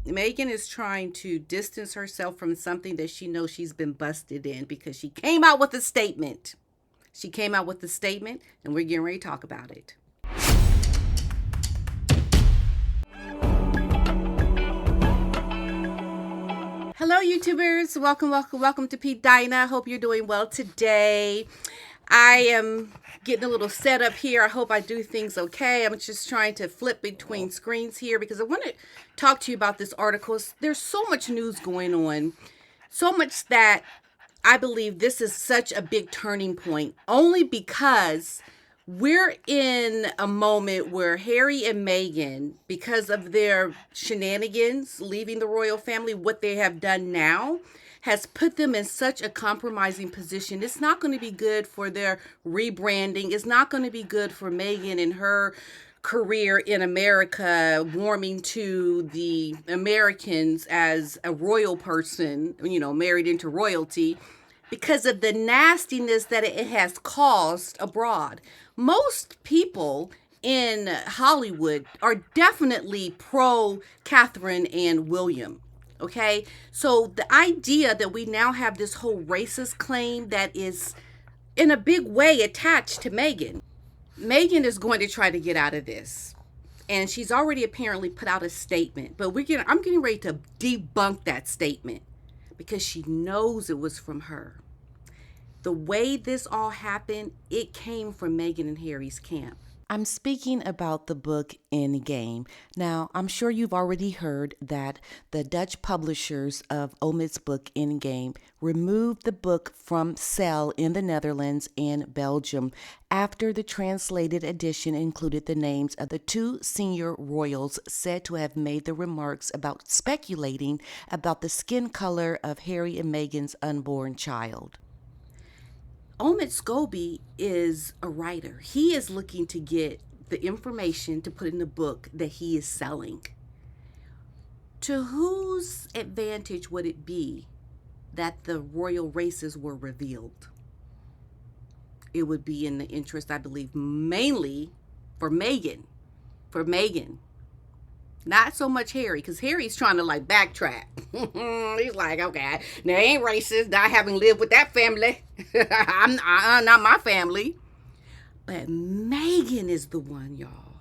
Meghan is trying to distance herself from something that she knows she's been busted in because she came out with a statement. She came out with a statement, and we're getting ready to talk about it. Hello, YouTubers. Welcome to PDINA'. Hope you're doing well today. I am getting a little set up here. I hope I do things okay. I'm just trying to flip between screens here because I want to talk to you about this article. There's so much news going on, so much that I believe this is such a big turning point, only because we're in a moment where Harry and Meghan, because of their shenanigans, leaving the royal family, what they have done now has put them in such a compromising position. It's not going to be good for their rebranding. It's not going to be good for Meghan and her career in America, warming to the Americans as a royal person, married into royalty, because of the nastiness that it has caused abroad. Most people in Hollywood are definitely pro Catherine and William. Okay, so the idea that we now have this whole racist claim that is in a big way attached to Meghan. Meghan is going to try to get out of this. And she's already apparently put out a statement. But I'm getting ready to debunk that statement because she knows it was from her. The way this all happened, it came from Meghan and Harry's camp. I'm speaking about the book Endgame. Now, I'm sure you've already heard that the Dutch publishers of Omid's book Endgame removed the book from sale in the Netherlands and Belgium after the translated edition included the names of the two senior royals said to have made the remarks about speculating about the skin color of Harry and Meghan's unborn child. Omid Scobies is a writer. He is looking to get the information to put in the book that he is selling. To whose advantage would it be that the royal races were revealed? It would be in the interest, I believe, mainly for Meghan. For Meghan. Not so much Harry, because Harry's trying to backtrack. He's like, okay, they ain't racist. I haven't lived with that family. I'm not my family. But Meghan is the one, y'all.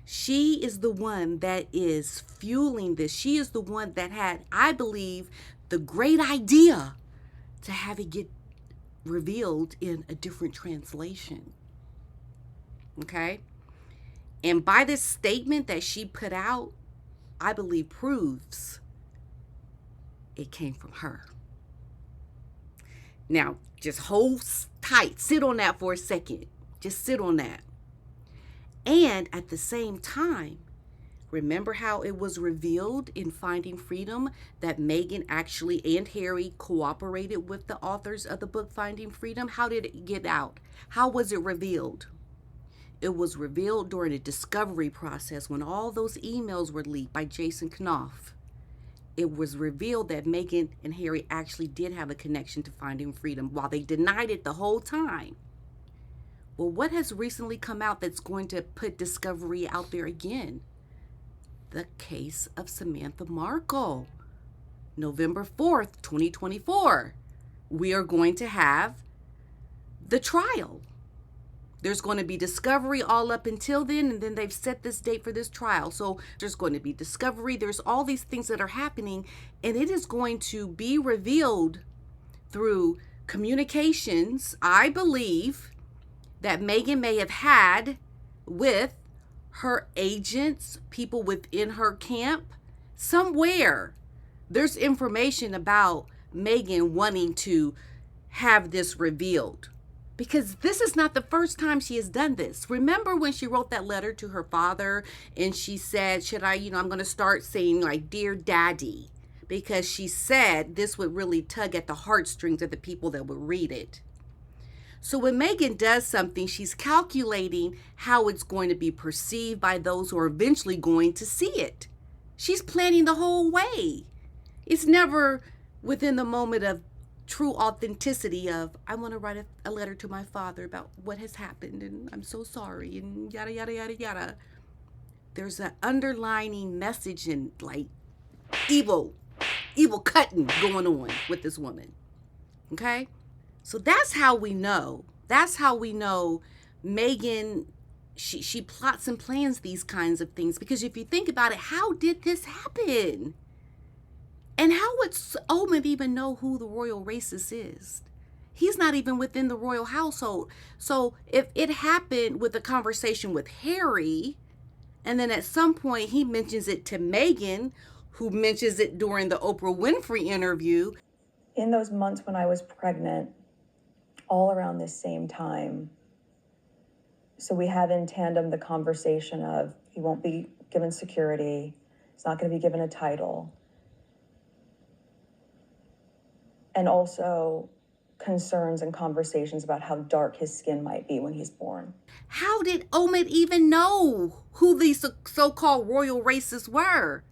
She is the one that is fueling this. She is the one that had, I believe, the great idea to have it get revealed in a different translation. Okay? And by this statement that she put out, I believe proves it came from her. Now, just hold tight. Sit on that for a second. Just sit on that. And at the same time, remember how it was revealed in Finding Freedom that Meghan actually and Harry cooperated with the authors of the book Finding Freedom? How did it get out? How was it revealed? It was revealed during a discovery process when all those emails were leaked by Jason Knopf. It was revealed that Meghan and Harry actually did have a connection to Finding Freedom while they denied it the whole time. Well, what has recently come out that's going to put discovery out there again? The case of Samantha Markle. November 4th, 2024. We are going to have the trial. There's going to be discovery all up until then, and then they've set this date for this trial. So there's going to be discovery. There's all these things that are happening, and it is going to be revealed through communications, I believe, that Meghan may have had with her agents, people within her camp. Somewhere there's information about Meghan wanting to have this revealed. Because this is not the first time she has done this. Remember when she wrote that letter to her father and she said, I'm going to start saying Dear Daddy, because she said this would really tug at the heartstrings of the people that would read it. So when Meghan does something, she's calculating how it's going to be perceived by those who are eventually going to see it. She's planning the whole way. It's never within the moment of true authenticity of, I want to write a letter to my father about what has happened and I'm so sorry and yada, yada, yada, yada. There's an underlining message and evil cutting going on with this woman. Okay? So that's how we know. That's how we know Meghan, she plots and plans these kinds of things. Because if you think about it, how did this happen? And how would Omid even know who the royal racist is? He's not even within the royal household. So if it happened with a conversation with Harry, and then at some point he mentions it to Meghan, who mentions it during the Oprah Winfrey interview. In those months when I was pregnant, all around this same time, so we had in tandem the conversation of he won't be given security, he's not going to be given a title, and also concerns and conversations about how dark his skin might be when he's born. How did Omid even know who these so-called royal racists were?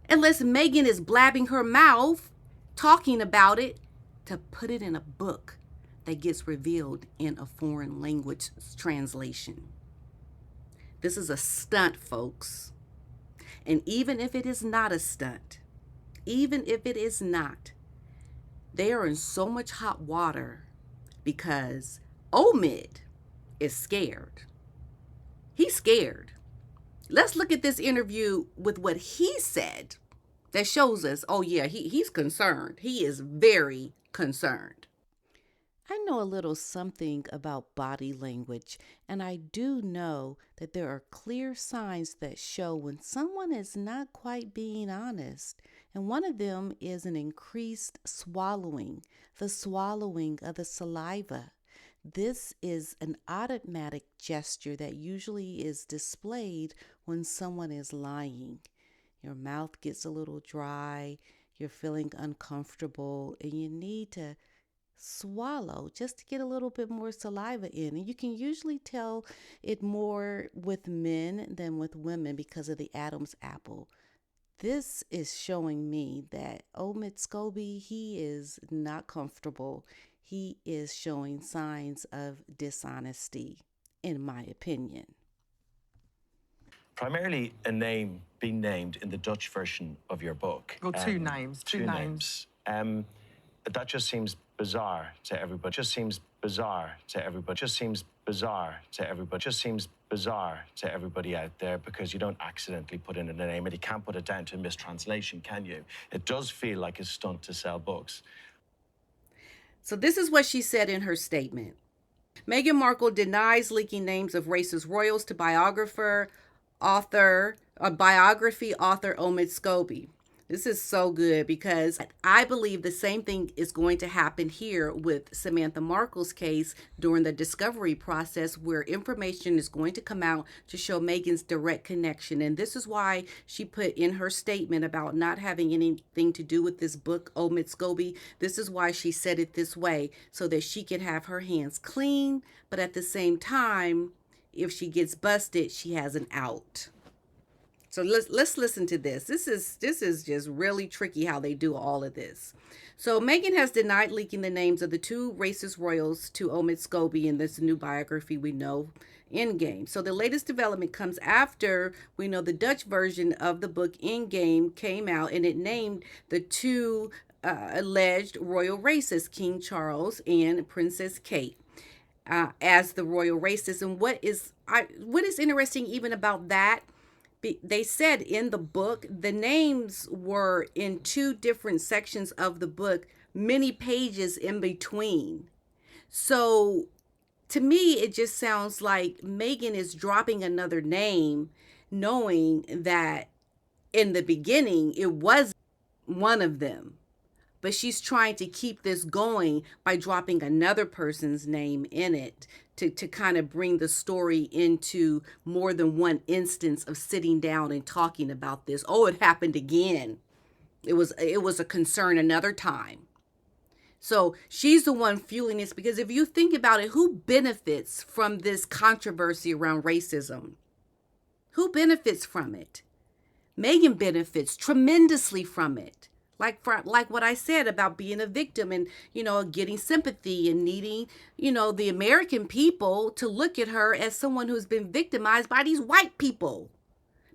Unless Meghan is blabbing her mouth, talking about it, to put it in a book that gets revealed in a foreign language translation. This is a stunt, folks. And even if it is not a stunt, even if it is not, they are in so much hot water because Omid is scared. He's scared. Let's look at this interview with what he said that shows us, oh yeah, he's concerned. He is very concerned. I know a little something about body language, and I do know that there are clear signs that show when someone is not quite being honest. And one of them is an increased swallowing, the swallowing of the saliva. This is an automatic gesture that usually is displayed when someone is lying. Your mouth gets a little dry, you're feeling uncomfortable, and you need to swallow just to get a little bit more saliva in. And you can usually tell it more with men than with women because of the Adam's apple. This is showing me that Omid Scobies, he is not comfortable. He is showing signs of dishonesty, in my opinion. Primarily a name being named in the Dutch version of your book. Well, two names. That just seems bizarre to everybody. Just seems bizarre to everybody. Just seems bizarre to everybody. Just seems bizarre to everybody out there because you don't accidentally put in a name and you can't put it down to a mistranslation, can you? It does feel like a stunt to sell books. So this is what she said in her statement. Meghan Markle denies leaking names of racist royals to biography author Omid Scobies. This is so good because I believe the same thing is going to happen here with Samantha Markle's case during the discovery process, where information is going to come out to show Meghan's direct connection. And this is why she put in her statement about not having anything to do with this book, Omid Scobies. This is why she said it this way, so that she can have her hands clean, but at the same time, if she gets busted, she has an out. So let's listen to this. This is just really tricky how they do all of this. So Meghan has denied leaking the names of the two racist royals to Omid Scobies in this new biography we know, Endgame. So the latest development comes after we know the Dutch version of the book Endgame came out, and it named the two alleged royal racists, King Charles and Princess Kate, as the royal racists. And what is interesting even about that, they said in the book, the names were in two different sections of the book, many pages in between. So to me, it just sounds like Meghan is dropping another name, knowing that in the beginning, it was one of them. But she's trying to keep this going by dropping another person's name in it to kind of bring the story into more than one instance of sitting down and talking about this. Oh, it happened again. It was a concern another time. So she's the one fueling this, because if you think about it, who benefits from this controversy around racism? Who benefits from it? Meghan benefits tremendously from it. Like what I said about being a victim and, getting sympathy and needing, the American people to look at her as someone who's been victimized by these white people.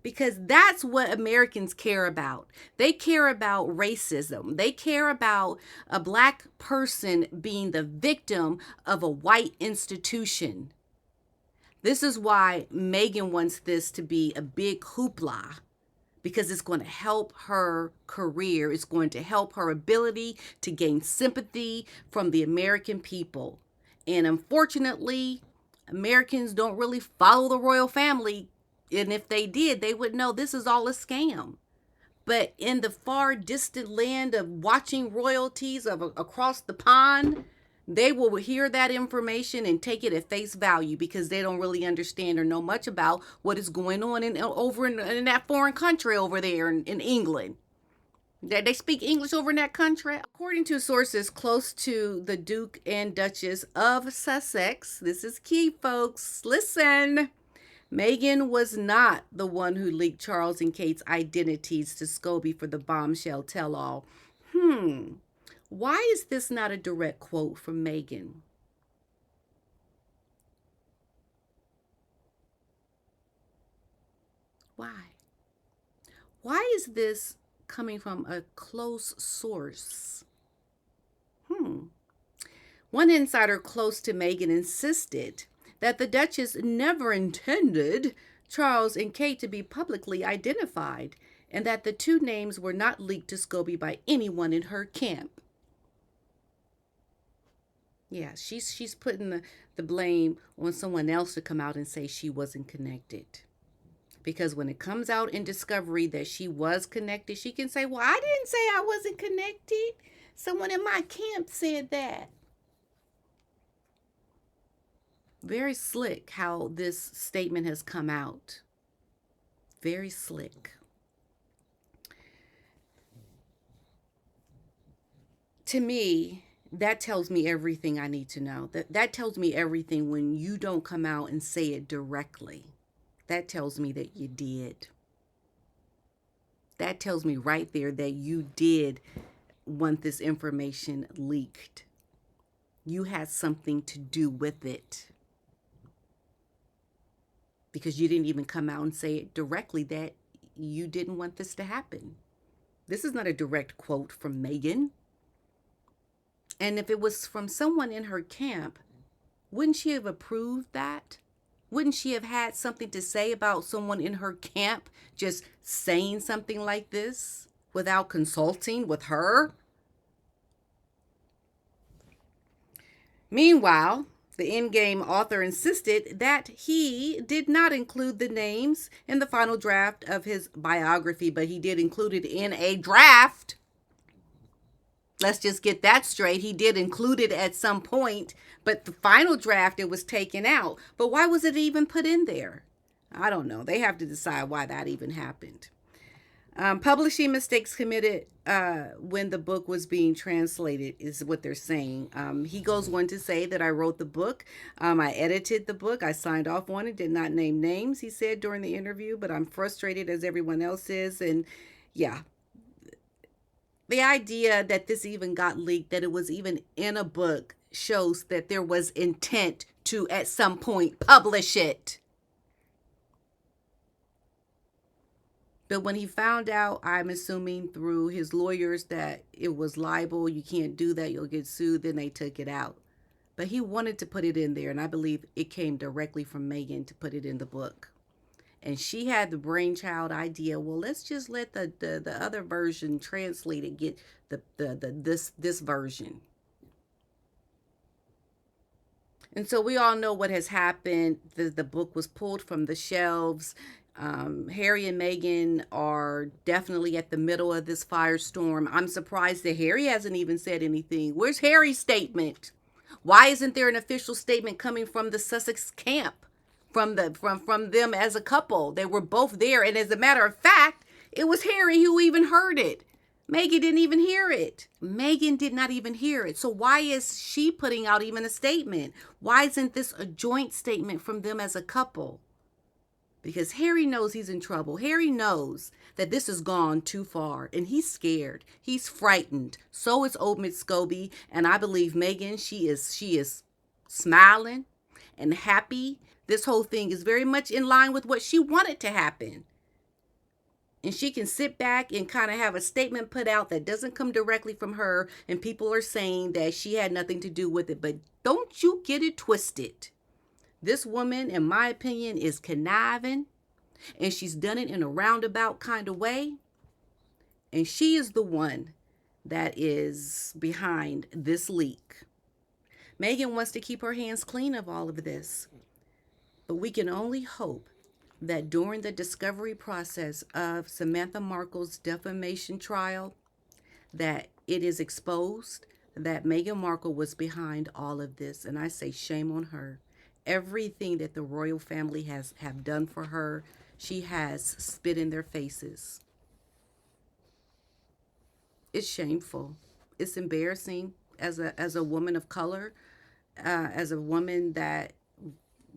because that's what Americans care about. They care about racism. They care about a black person being the victim of a white institution. This is why Meghan wants this to be a big hoopla, because it's going to help her career. It's going to help her ability to gain sympathy from the American people. And unfortunately, Americans don't really follow the royal family. And if they did, they would know this is all a scam. But in the far distant land of watching royalties across the pond, they will hear that information and take it at face value because they don't really understand or know much about what is going on over in that foreign country over there in England. They speak English over in that country. According to sources close to the Duke and Duchess of Sussex, this is key, folks. Listen. Meghan was not the one who leaked Charles and Kate's identities to Scobie for the bombshell tell-all. Why is this not a direct quote from Meghan? Why? Why is this coming from a close source? One insider close to Meghan insisted that the Duchess never intended Charles and Kate to be publicly identified, and that the two names were not leaked to Scobie by anyone in her camp. Yeah, she's putting the blame on someone else to come out and say she wasn't connected. Because when it comes out in discovery that she was connected, she can say, well, I didn't say I wasn't connected. Someone in my camp said that. Very slick how this statement has come out. Very slick. To me, that tells me everything I need to know. That tells me everything when you don't come out and say it directly. That tells me that you did. That tells me right there that you did want this information leaked. You had something to do with it. Because you didn't even come out and say it directly that you didn't want this to happen. This is not a direct quote from Meghan. And if it was from someone in her camp, wouldn't she have approved that? Wouldn't she have had something to say about someone in her camp just saying something like this without consulting with her? Meanwhile, the Endgame author insisted that he did not include the names in the final draft of his biography, but he did include it in a draft. Let's just get that straight. He did include it at some point, but the final draft, it was taken out. But why was it even put in there? I don't know. They have to decide why that even happened. Publishing mistakes committed when the book was being translated is what they're saying. He goes on to say that I wrote the book. I edited the book. I signed off on it, did not name names, he said during the interview, but I'm frustrated as everyone else is. And yeah, the idea that this even got leaked, that it was even in a book, shows that there was intent to, at some point, publish it. But when he found out, I'm assuming through his lawyers, that it was libel, you can't do that, you'll get sued, then they took it out. But he wanted to put it in there, and I believe it came directly from Meghan to put it in the book. And she had the brainchild idea, well, let's just let the other version translate and get this version. And so we all know what has happened. The book was pulled from the shelves. Harry and Meghan are definitely at the middle of this firestorm. I'm surprised that Harry hasn't even said anything. Where's Harry's statement? Why isn't there an official statement coming from the Sussex camp? From them as a couple? They were both there, and as a matter of fact, it was Harry who even heard it. Meghan didn't even hear it. Meghan did not even hear it. So why is she putting out even a statement? Why isn't this a joint statement from them as a couple? Because Harry knows he's in trouble. Harry knows that this has gone too far, and he's scared. He's frightened. So is Omid Scobies, and I believe Meghan, she is smiling and happy. This whole thing is very much in line with what she wanted to happen. And she can sit back and kind of have a statement put out that doesn't come directly from her, and people are saying that she had nothing to do with it. But don't you get it twisted. This woman, in my opinion, is conniving, and she's done it in a roundabout kind of way. And she is the one that is behind this leak. Meghan wants to keep her hands clean of all of this. But we can only hope that during the discovery process of Samantha Markle's defamation trial, that it is exposed that Meghan Markle was behind all of this. And I say shame on her. Everything that the royal family have done for her, she has spit in their faces. It's shameful. It's embarrassing as a woman of color, as a woman that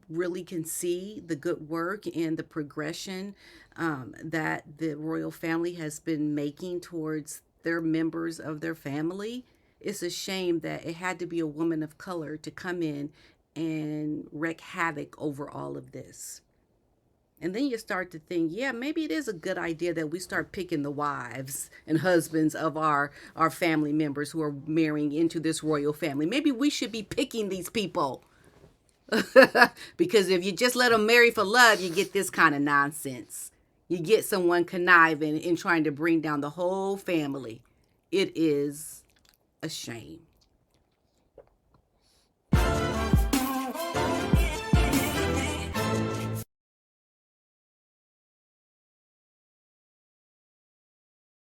really can see the good work and the progression that the royal family has been making towards their members of their family. It's a shame that it had to be a woman of color to come in and wreak havoc over all of this. And then you start to think, yeah, maybe it is a good idea that we start picking the wives and husbands of our family members who are marrying into this royal family. Maybe we should be picking these people. Because if you just let them marry for love, you get this kind of nonsense. You get someone conniving and trying to bring down the whole family. It is a shame.